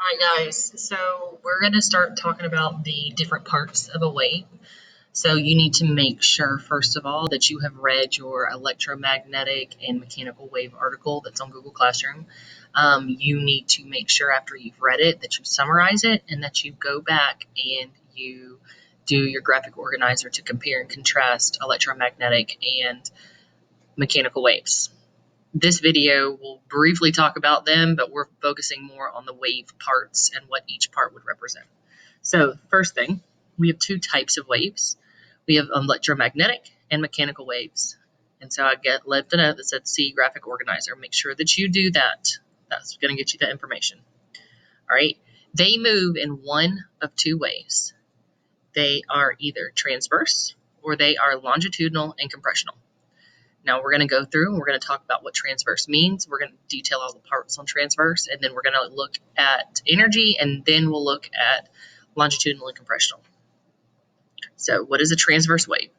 Alright guys, so we're going to start talking about the different parts of a wave. So you need to make sure, first of all, that you have read your electromagnetic and mechanical wave article that's on Google Classroom. You need to make sure after you've read it that you summarize it and that you go back and you do your graphic organizer to compare and contrast electromagnetic and mechanical waves. This video will briefly talk about them, but we're focusing more on the wave parts and what each part would represent. So first thing, we have two types of waves. We have electromagnetic and mechanical waves. And so I left a note that said see graphic organizer. Make sure that you do that. That's going to get you that information. All right. They move in one of two ways. They are either transverse or they are longitudinal and compressional. Now we're going to go through and we're going to talk about what transverse means. We're going to detail all the parts on transverse, and then we're going to look at energy, and then we'll look at longitudinal and compressional. So what is a transverse wave?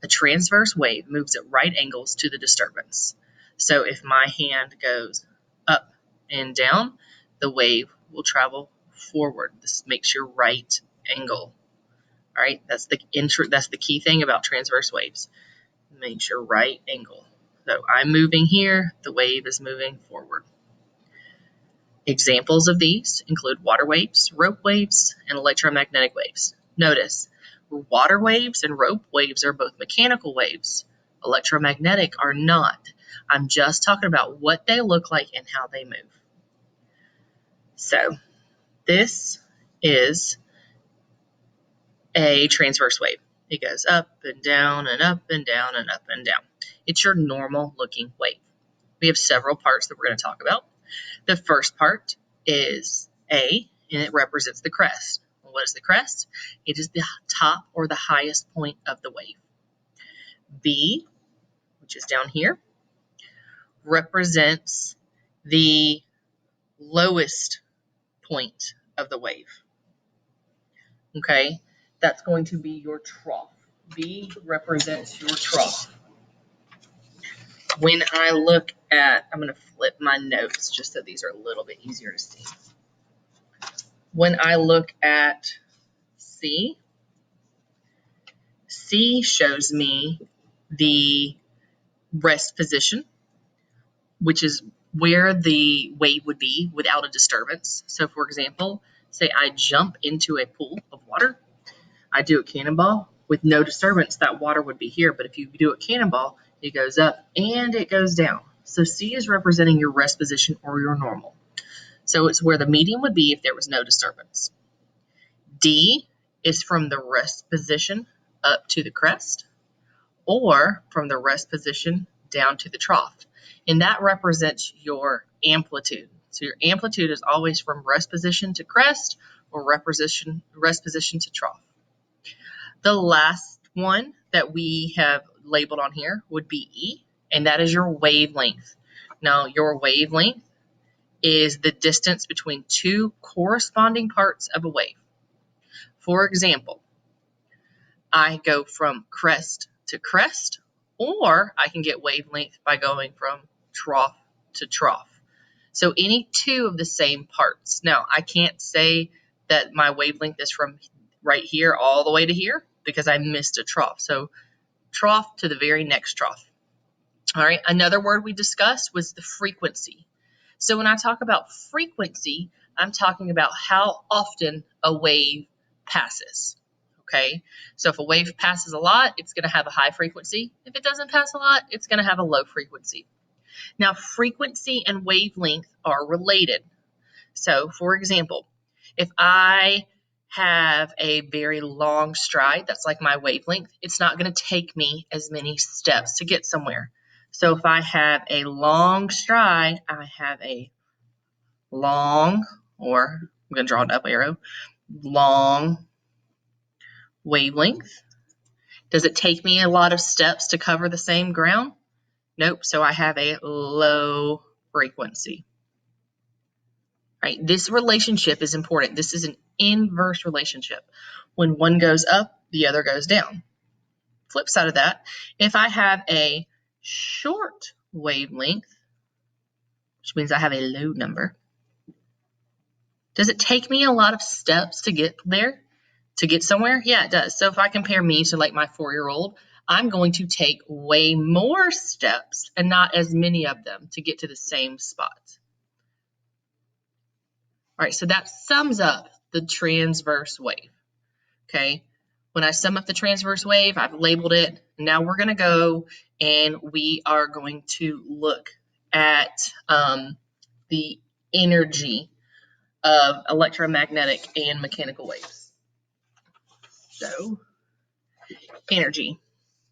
A transverse wave moves at right angles to the disturbance. So if my hand goes up and down, the wave will travel forward. This makes your right angle. All right, that's the key thing about transverse waves. Makes your right angle. So I'm moving here, the wave is moving forward. Examples of these include water waves, rope waves, and electromagnetic waves. Notice, water waves and rope waves are both mechanical waves. Electromagnetic are not. I'm just talking about what they look like and how they move. So this is a transverse wave. It goes up and down and up and down and up and down. It's your normal looking wave. We have several parts that we're going to talk about. The first part is A, and it represents the crest. What is the crest? It is the top or the highest point of the wave. B, which is down here, represents the lowest point of the wave. Okay, that's going to be your trough. B represents your trough. When I look at, I'm going to flip my notes just so these are a little bit easier to see. When I look at C, C shows me the rest position, which is where the wave would be without a disturbance. So for example, say I jump into a pool of water, I do a cannonball with no disturbance, that water would be here. But if you do a cannonball, it goes up and it goes down. So C is representing your rest position or your normal. So it's where the median would be if there was no disturbance. D is from the rest position up to the crest, or from the rest position down to the trough. And that represents your amplitude. So your amplitude is always from rest position to crest or rest position to trough. The last one that we have labeled on here would be E, and that is your wavelength. Now, your wavelength is the distance between two corresponding parts of a wave. For example, I go from crest to crest, or I can get wavelength by going from trough to trough. So any two of the same parts. Now, I can't say that my wavelength is from right here all the way to here because I missed a trough. So trough to the very next trough. All right, another word we discussed was the frequency. So when I talk about frequency, I'm talking about how often a wave passes. Okay, so if a wave passes a lot, it's going to have a high frequency. If it doesn't pass a lot, it's going to have a low frequency. Now, frequency and wavelength are related. So, for example, if I have a very long stride, that's like my wavelength, it's not going to take me as many steps to get somewhere. So if I have a long stride, I have a long, or I'm going to draw an up arrow, long wavelength. Does it take me a lot of steps to cover the same ground? Nope. So I have a low frequency. Right? This relationship is important. This is an inverse relationship. When one goes up, the other goes down. Flip side of that, if I have a short wavelength, which means I have a low number, Does it take me a lot of steps to get there, to get somewhere? Yeah, it does. So if I compare me to like my 4-year-old, I'm going to take way more steps and not as many of them to get to the same spot. All right, so that sums up the transverse wave. Okay, when I sum up the transverse wave, I've labeled it. Now we're going to go and we are going to look at the energy of electromagnetic and mechanical waves. So, energy.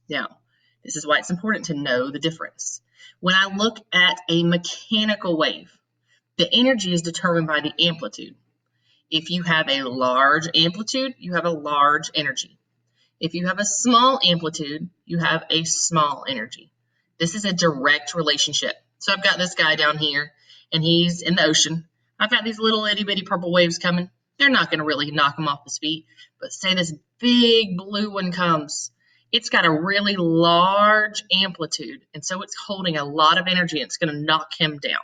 Now, this is why it's important to know the difference. When I look at a mechanical wave, the energy is determined by the amplitude. If you have a large amplitude, you have a large energy. If you have a small amplitude, you have a small energy. This is a direct relationship. So I've got this guy down here, and he's in the ocean. I've got these little itty-bitty purple waves coming. They're not going to really knock him off his feet. But say this big blue one comes. It's got a really large amplitude, and so it's holding a lot of energy. It's going to knock him down.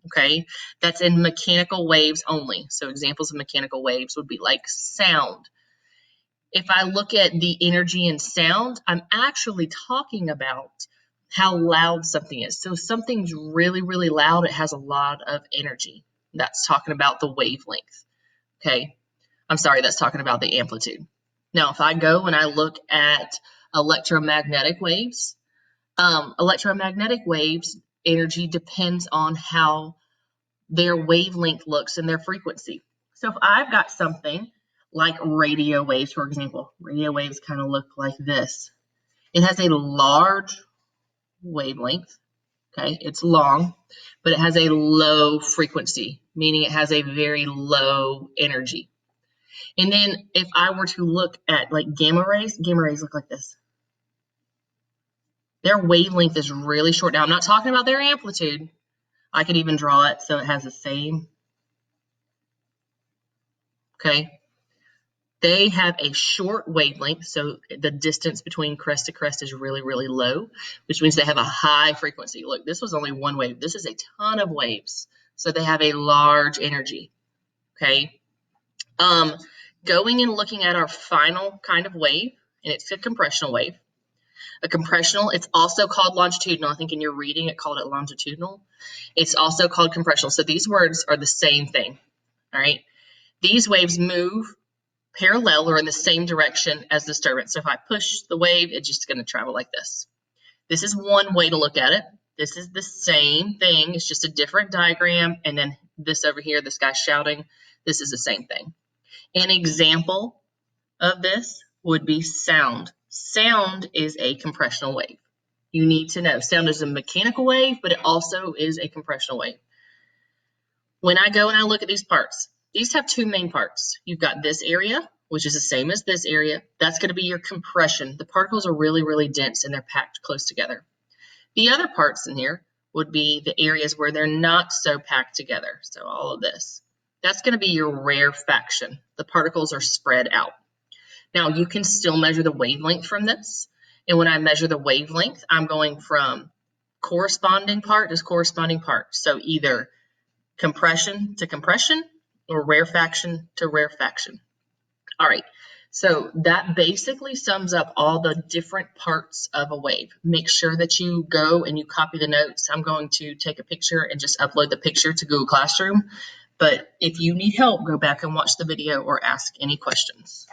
Okay, that's in mechanical waves only. So examples of mechanical waves would be like sound. If I look at the energy in sound, I'm actually talking about how loud something is. So if something's really, really loud, it has a lot of energy. That's talking about the wavelength. Okay, I'm sorry, that's talking about the amplitude. Now, if I go and I look at electromagnetic waves energy depends on how their wavelength looks and their frequency. So if I've got something like radio waves, for example, radio waves kind of look like this. It has a large wavelength, okay? It's long, but it has a low frequency, meaning it has a very low energy. And then if I were to look at like gamma rays look like this. Their wavelength is really short. Now, I'm not talking about their amplitude. I could even draw it so it has the same. Okay. They have a short wavelength, so the distance between crest to crest is really, really low, which means they have a high frequency. Look, this was only one wave. This is a ton of waves, so they have a large energy. Okay. Going and looking at our final kind of wave, and it's a compressional wave. A compressional, it's also called longitudinal. I think in your reading it called it longitudinal. It's also called compressional. So these words are the same thing. All right. These waves move parallel or in the same direction as the disturbance. So if I push the wave, it's just going to travel like this. This is one way to look at it. This is the same thing. It's just a different diagram. And then this over here, this guy's shouting. This is the same thing. An example of this would be sound. Sound is a compressional wave. You need to know sound is a mechanical wave, but it also is a compressional wave. When I go and I look at these parts, these have two main parts. You've got this area, which is the same as this area. That's going to be your compression. The particles are really, really dense and they're packed close together. The other parts in here would be the areas where they're not so packed together. So all of this. That's going to be your rarefaction. The particles are spread out. Now, you can still measure the wavelength from this. And when I measure the wavelength, I'm going from corresponding part to corresponding part. So either compression to compression or rarefaction to rarefaction. All right, so that basically sums up all the different parts of a wave. Make sure that you go and you copy the notes. I'm going to take a picture and just upload the picture to Google Classroom. But if you need help, go back and watch the video or ask any questions.